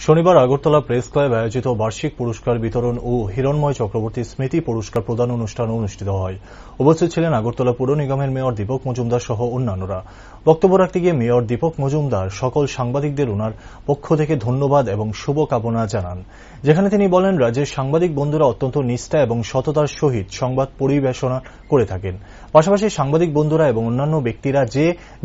শনিবার আগরতলা প্রেস ক্লাবে আয়োজিত বার্ষিক পুরস্কার বিতরণ ও হিরণময় চক্রবর্তী স্মৃতি পুরস্কার প্রদান অনুষ্ঠান অনুষ্ঠিত হয়। উপস্থিত ছিলেন আগরতলা পৌর নিগমের মেয়র দীপক মজুমদার সহ অন্যান্যরা। বক্তব্য রাখতে গিয়ে মেয়র দীপক মজুমদার সকল সাংবাদিকদের ওনার পক্ষ থেকে ধন্যবাদ এবং শুভকামনা জানান, যেখানে তিনি বলেন রাজ্যের সাংবাদিক বন্ধুরা অত্যন্ত নিষ্ঠা এবং সততার সহিত সংবাদ পরিবেশনা করে থাকেন। পাশাপাশি সাংবাদিক বন্ধুরা এবং অন্যান্য ব্যক্তিরা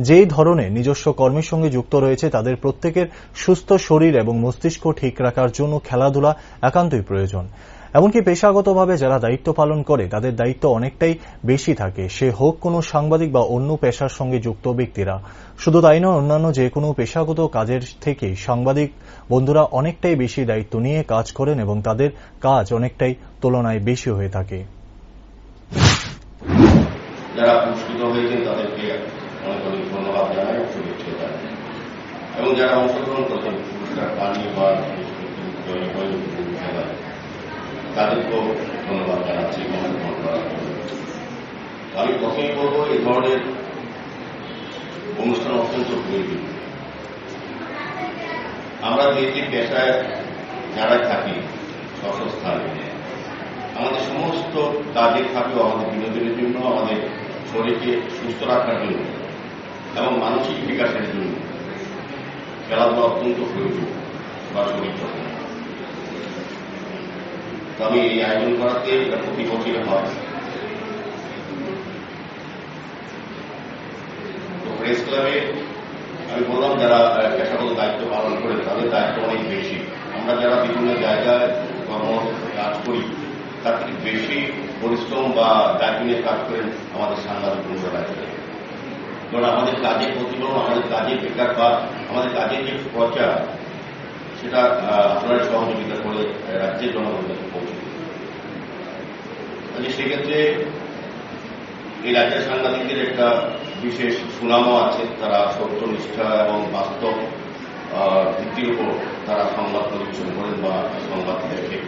যেই ধরনের নিজস্ব কর্মের সঙ্গে যুক্ত রয়েছে তাদের প্রত্যেকের সুস্থ শরীর এবং মস্তিষ্ক ঠিক রাখার জন্য খেলাধুলা একান্তই প্রয়োজন। এমনকি পেশাগতভাবে যারা দায়িত্ব পালন করে তাদের দায়িত্ব অনেকটাই বেশি থাকে, সে হোক কোনো সাংবাদিক বা অন্য পেশার সঙ্গে যুক্ত ব্যক্তিরা। শুধু তাই নয়, অন্যান্য যে কোনো পেশাগত কাজের থেকে সাংবাদিক বন্ধুরা অনেকটাই বেশি দায়িত্ব নিয়ে কাজ করেন এবং তাদের কাজ অনেকটাই তুলনায় বেশি হয়ে থাকে। যারা পুরস্কৃত হয়েছেন তাদেরকে অনেক অনেক ধন্যবাদ জানাই, শুভেচ্ছা জানাই, এবং যারা অংশগ্রহণ করেছেন পুরস্কার পাননি বা তাদেরকেও ধন্যবাদ জানাচ্ছি। আমি প্রথমেই বলবো, এই ধরনের অনুষ্ঠান অত্যন্ত প্রয়োজন। আমরা যে পেশায় যারা থাকি স্বস্থানে, আমাদের সমস্ত কাজে থাকেও আমাদের বিনোদনের জন্য, আমাদের শরীরকে সুস্থ রাখার জন্য এবং মানসিক বিকাশের জন্য খেলাধুলা অত্যন্ত প্রয়োজন বা শরীর চর্চা। আমি এই আয়োজন করাতে এটা প্রতি বছরে হয়। তো প্রেস ক্লাবে আমি বললাম যারা পেশাগত দায়িত্ব পালন করে তাদের দায়িত্ব অনেক বেশি। আমরা যারা বিভিন্ন জায়গায় কর্মক্ষেত্রে কাজ করি তার থেকে বেশি পরিশ্রম বা দায়িত্ব নিয়ে কাজ করেন আমাদের সাংবাদিক বন্ধুরা। কারণ আমাদের কাজের প্রতিফলন, আমাদের কাজের বিকাশ বা আমাদের কাজের যে প্রচার, সেটা আপনারা সহযোগিতা করে রাজ্যের জনগণের কাছে পৌঁছে দিন। সেক্ষেত্রে এই রাজ্যের সাংবাদিকদের একটা বিশেষ সুনামও আছে। তারা সত্যনিষ্ঠা এবং বাস্তব ভিত্তির উপর তারা সংবাদ পরিবেশন করেন বা সংবাদ দেখে।